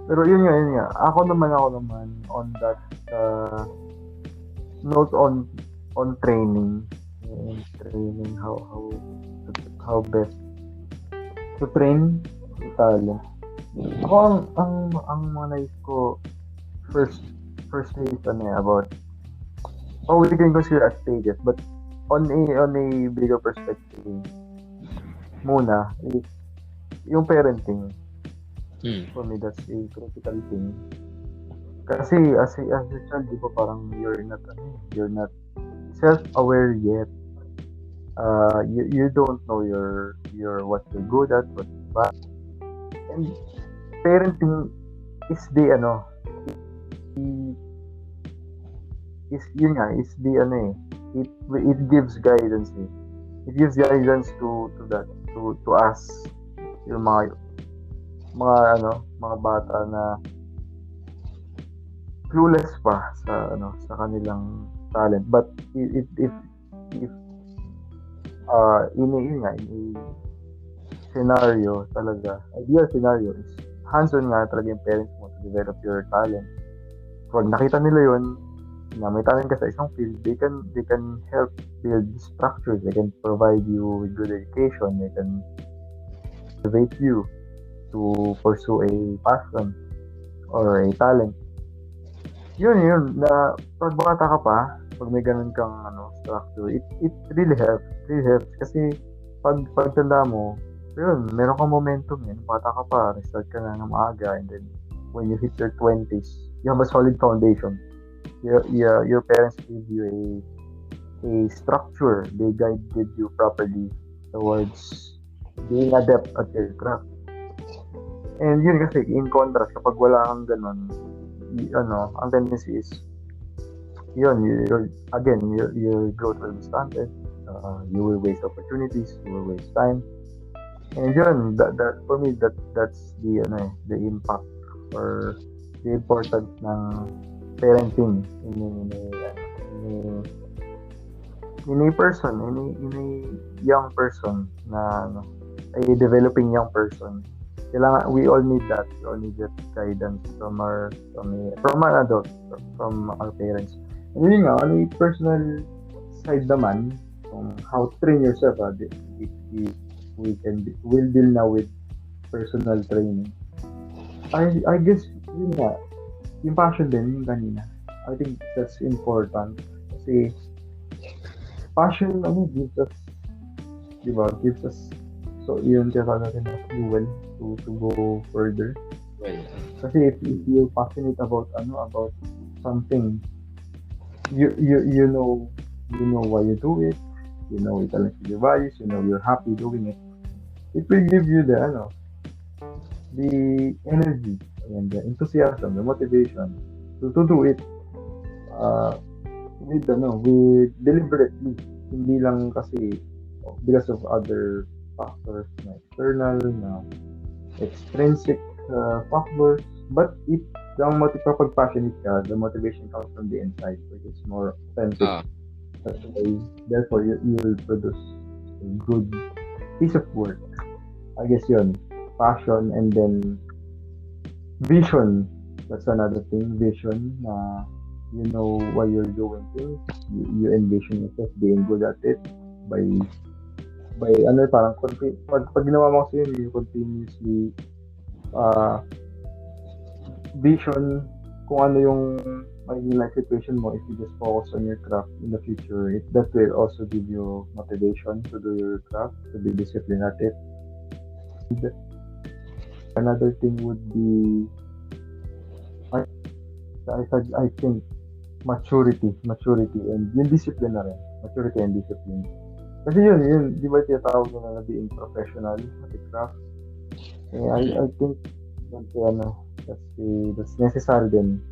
Pero yun nga. Ako naman on that note on training and training how best to train the talent. Ako ang mga nais ko first is about we can consider as stages, but on a bigger perspective muna is yung parenting. For me, that's a critical thing. Kasi as a child, di ba parang you're not self-aware yet. You don't know your what you're good at, what you're bad. And parenting is the it gives guidance. It gives guidance to us, yung mga bata na clueless pa sa kanilang talent, but if in a scenario talaga, ideal scenario is hands-on nga talaga yung parents mo to develop your talent. Pag nakita nila yun na may talent ka sa isang field, they can help build structures, they can provide you with good education, they can motivate you to pursue a passion or a talent. Yun na pag bata ka pa, pag may ganun kang structure, it really helps kasi pag tanda mo, yun, meron kang momentum yan. Bata ka pa, restart ka na ng maaga, and then when you hit your 20s, you have a solid foundation. Your parents give you a structure, they guided you properly towards being adept at your craft. And yun kasi, in contrast, kapag wala kang ganun, ang tendency is, yun, your growth will be stunted, you will waste opportunities, you will waste time. And yun, that for me, that's the impact or the importance ng parenting in a person, in a young person na a developing young person. Kailangan, we all need that guidance from an adult, from our parents. And yun nga, on a personal side naman, how to train yourself, we'll deal now with personal training. I guess yun nga, yung passion din, yung kanina, I think that's important kasi passion gives us so yun tinatawag natin na fuel to go further. Well, kasi if you're passionate about something, you know why you do it, you know it aligns with your values, you know you're happy doing it. It will give you the energy and the enthusiasm, the motivation to do it with deliberately, hindi lang kasi because of other factors na external, na extrinsic factors, but kapag passionate ka, the motivation comes from the inside, which is more authentic. That's why, therefore, you will produce a good piece of work. I guess yun, passion, and then vision. That's another thing, vision, na you know why you're doing things, you envision yourself being good at it by parang pag ginawa mo kasi yun, you continuously vision kung ano yung magiging life situation mo if you just focus on your craft in the future. That will also give you motivation to do your craft, to be disciplined at it. Another thing would be I think maturity and yung discipline na rin. Maturity and discipline. Kasi yun, di ba tinatawag na being professional at the craft? I think that's necessary din.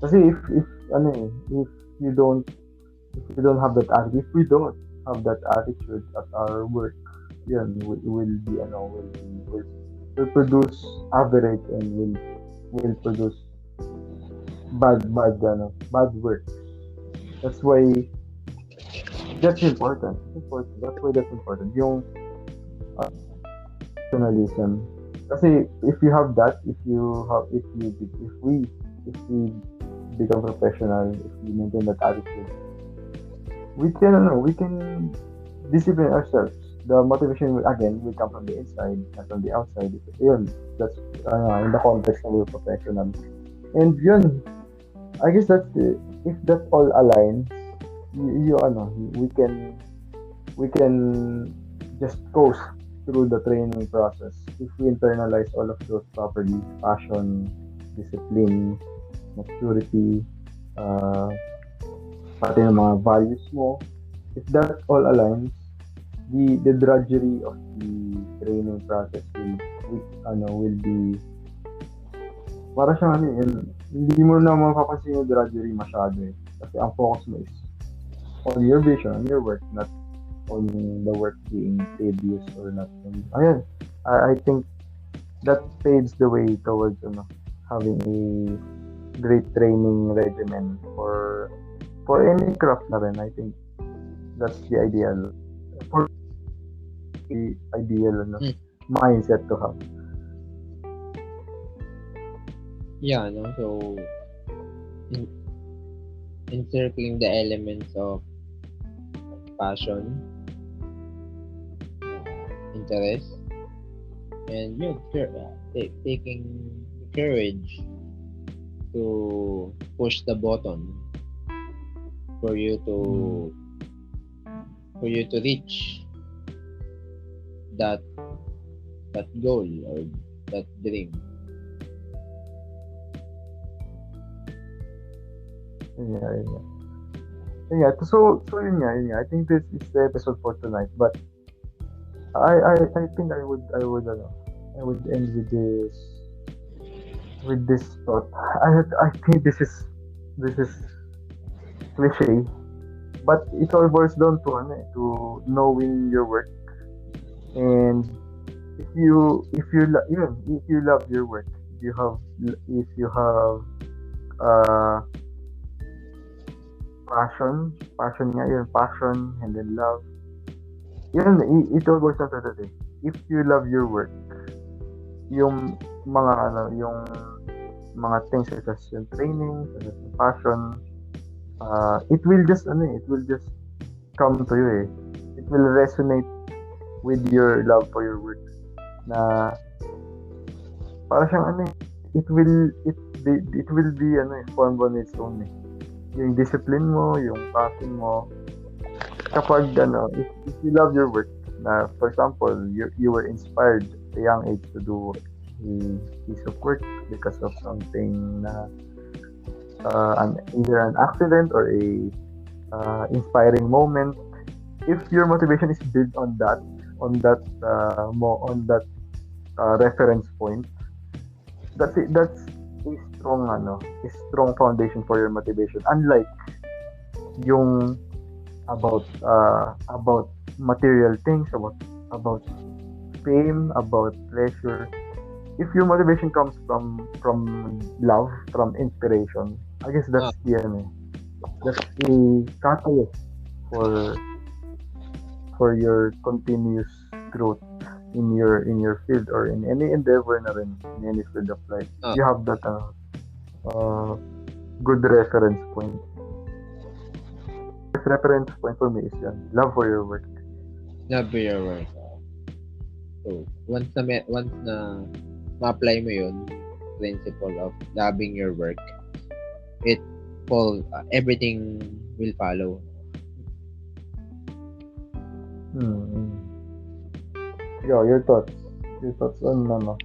Kasi if you don't If we don't have that attitude, if we don't have that attitude at our work, yun, will be, will produce average and will produce bad work. That's why that's important. It's important. That's why that's important. Yung professionalism. Kasi if you have that, if we become professional, if we maintain that attitude, we can discipline ourselves. The motivation will come from the inside, not from the outside. Yun, that's in the context of we're professional. And yun, I guess that's if that all aligns, we can just coast through the training process if we internalize all of those properly: passion, discipline, maturity, pati ng mga values mo. If that all aligns, the drudgery of the training process will be para siyang hindi mo na mapapansin yung drudgery masyado eh. Kasi ang focus mo is on your vision, on your work, not on the work being tedious or not. Ayun, I think that paves the way towards having a great training regimen for any craft na rin. I think that's the ideal mindset to have. Yeah, no? So, encircling the elements of passion, interest, and taking the courage to push the button for you to reach that goal or that dream. Yeah. So yun nga. I think this is the episode for tonight. But I think I would end with this thought. I think this is cliche, but it all boils down to knowing your work. And if you love your work, if you have passion and then love, it all boils down to that. If you love your work, yung mga things such as yung training, such as yung passion, it will just come to you eh. It will resonate with your love for your work. Na para siyang it will be formed on its own eh. Yung discipline mo, yung passion mo, kapag if you love your work, na for example you were inspired at a young age to do a piece of work because of something na either an accident or a inspiring moment. If your motivation is built on that reference point, that's a strong foundation for your motivation. Unlike yung about material things, about fame, about pleasure. If your motivation comes from love, from inspiration, I guess that's that's a catalyst for your continuous growth in your field or in any endeavor na rin, in any field of life. You have that good reference point. This reference point for me is love for your work. Love for your work. So, once na ma-apply mo yun, principle of loving your work, everything will follow. Your thoughts on what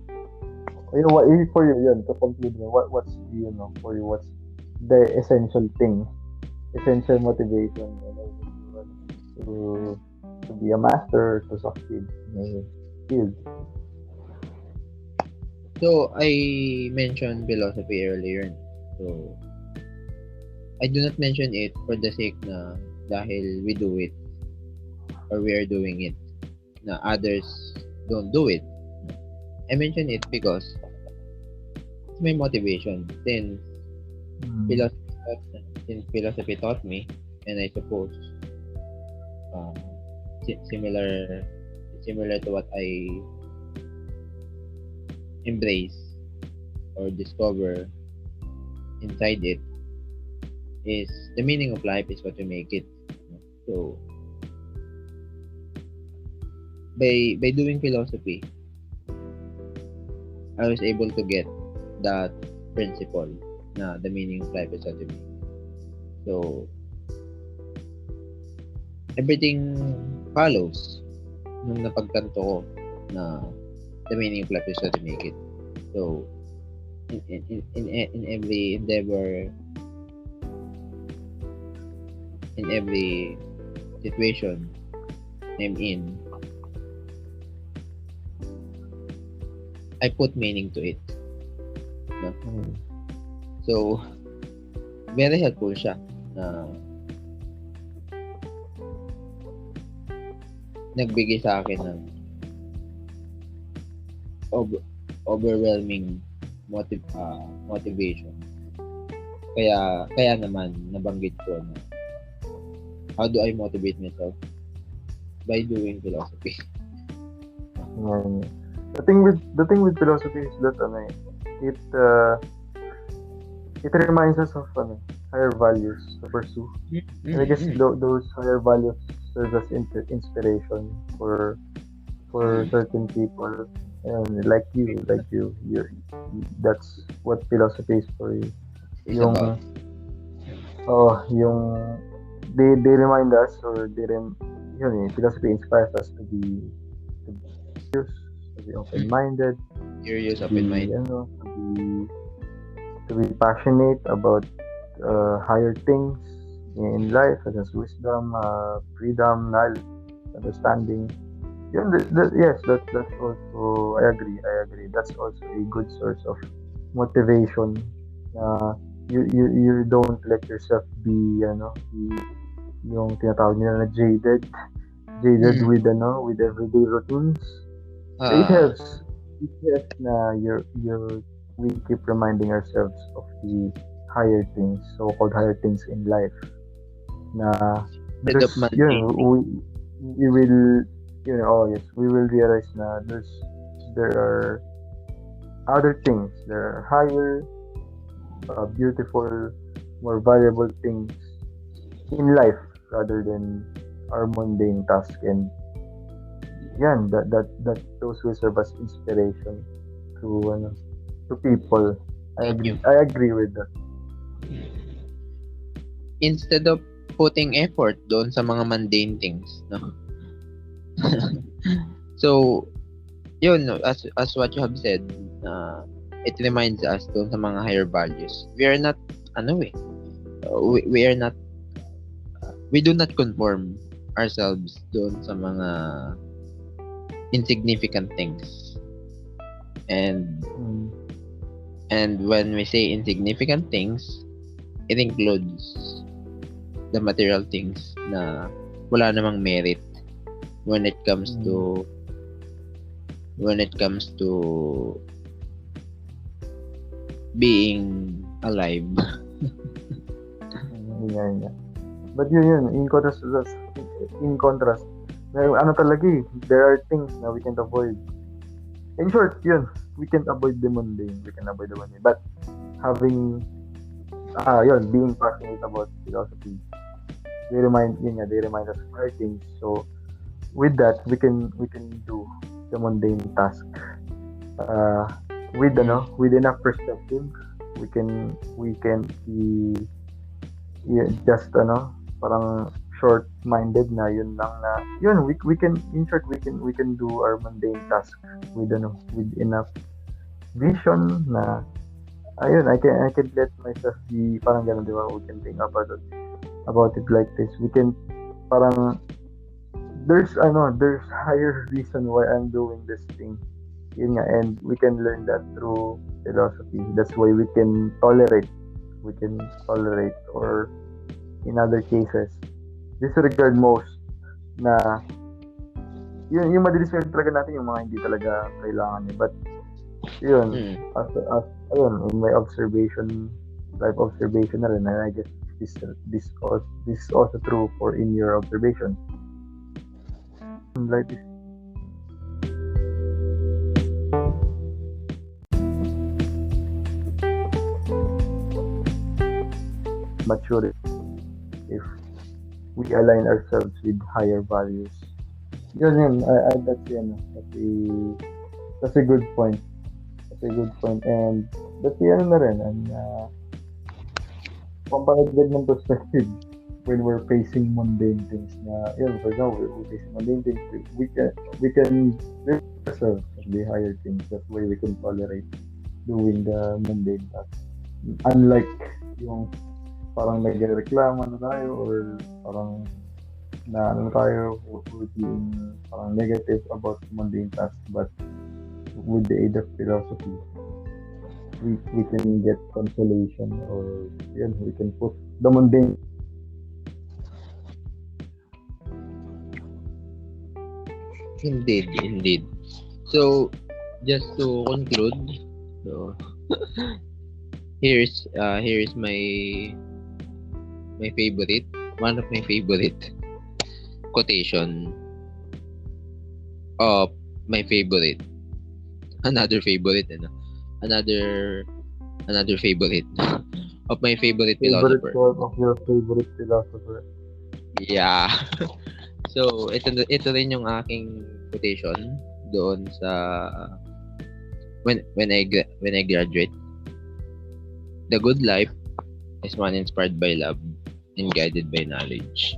for you to conclude, what's for you, what's the essential motivation to be a master, to succeed in a field? So I mentioned philosophy earlier. So I do not mention it for the sake na dahil we do it or we are doing it na others don't do it. I mention it because it's my motivation since philosophy taught me, and I suppose similar to what I embrace or discover inside it is the meaning of life is what you make it. So by doing philosophy, I was able to get that principle na the meaning of life is what you make. So everything follows nung napagtanto ko na the meaning of life is what you make it. So in every endeavor, in every situation I'm in, I put meaning to it. No? So very helpful siya na nagbigay sa akin ng overwhelming motivation. Kaya naman nabanggit ko na how do I motivate myself? By doing philosophy. The thing with philosophy is that it reminds us of higher values to pursue. And I guess those higher values serve as inspiration for certain people, and like you, that's what philosophy is for you. They remind us, or philosophy inspires us to be curious, to be open-minded, curious, to be passionate about higher things in life, such as wisdom, freedom, knowledge, understanding. That's also, I agree. That's also a good source of motivation. You don't let yourself be yung tinatawag nila na jaded with everyday routines. It helps na we keep reminding ourselves of the higher things, so-called higher things in life. We will realize na there are other things, there are higher, beautiful, more valuable things in life rather than our mundane task, and that those will serve as inspiration to people. I agree with that. Instead of putting effort doon sa mga mundane things, no? So yun, as what you have said, it reminds us doon sa mga higher values. We are not we do not conform ourselves doon sa mga insignificant things. And when we say insignificant things, it includes the material things na wala namang merit when it comes to being alive. But yun, in contrast, there are things na we can't avoid. In short, we can't avoid the mundane. But having, being passionate about philosophy, they remind us of our things. So with that, we can do the mundane task. With enough perspective, we can be just parang short-minded na we can do our mundane task with enough vision na I can let myself be parang ganun, di ba? We can think about it like this. We can parang there's higher reason why I'm doing this thing. And we can learn that through philosophy. That's why we can tolerate, or in other cases, disregard most na yung madidisregard talaga natin yung mga hindi talaga kailangan niya. But yun, as ayun, in my observation, life observation na rin, and I guess this is also true for in your observation. Life is mature if we align ourselves with higher values. Yun. That's a good point. That's a good point. And that's na rin. And pampalagdag ng perspective when we're facing mundane things na, yun, for example, we're facing mundane things, we can live ourselves as the higher things. That's why we can tolerate doing the mundane tasks. Unlike yung parang nagreklamo na tayo or parang na ano tayo would being parang negative about mundane tasks, but with the aid of philosophy we can get consolation, or yun, we can put the mundane. Indeed. So just to conclude, so here's my favorite, one of my favorite quotation of my favorite, another favorite of my favorite philosopher. Of your favorite philosopher. Yeah. So ito rin yung aking quotation doon sa when I graduate. The good life is one inspired by love and guided by knowledge.